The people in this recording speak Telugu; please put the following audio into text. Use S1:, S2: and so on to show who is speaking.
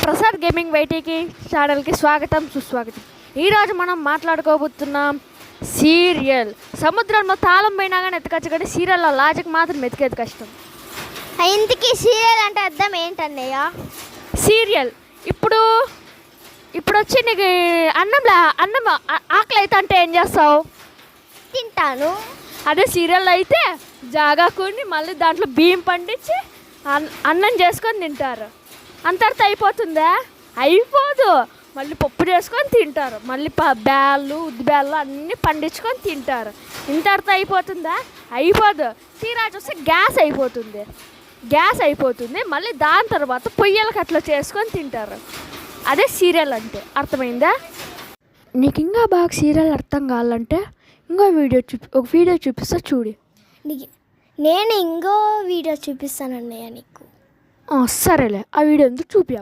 S1: ప్రసాద్ గేమింగ్ వైటీకి ఛానల్కి స్వాగతం సుస్వాగతం. ఈరోజు మనం మాట్లాడుకోబోతున్నాం సీరియల్. సముద్రంలో తాళం పోయినా కానీ ఎత్తుకొచ్చు, కానీ సీరియల్లో లాజిక్ మాత్రం ఎతికేది కష్టం.
S2: ఇంతకీ సీరియల్ అంటే అర్థం ఏంటన్నయ్య?
S1: సీరియల్ ఇప్పుడు వచ్చి నీకు అన్నం ఆకలి అయితే అంటే ఏం చేస్తావు?
S2: తింటాను.
S1: అదే సీరియల్ అయితే జాగాకుని మళ్ళీ దాంట్లో బియ్యం పండించి అన్నం చేసుకొని తింటారు. అంతటితో అయిపోతుందా? అయిపోదు. మళ్ళీ పప్పు చేసుకొని తింటారు, మళ్ళీ బ్యాళ్ళు ఉద్ది బ్యాళ్ళు అన్నీ పండించుకొని తింటారు. ఇంతటితో అయిపోతుందా? అయిపోదు. తీరా చూస్తే గ్యాస్ అయిపోతుంది. మళ్ళీ దాని తర్వాత పొయ్యలకు అట్లా చేసుకొని తింటారు. అదే సీరియల్ అంటే. అర్థమైందా? నీకు ఇంకా బాగా సీరియల్ అర్థం కావాలంటే ఒక వీడియో చూపిస్తా చూడు.
S2: నేను ఇంకో వీడియో చూపిస్తాను అన్నయ్య నీకు.
S1: సరేలే, ఆ వీడియో ఎందుకు చూపి.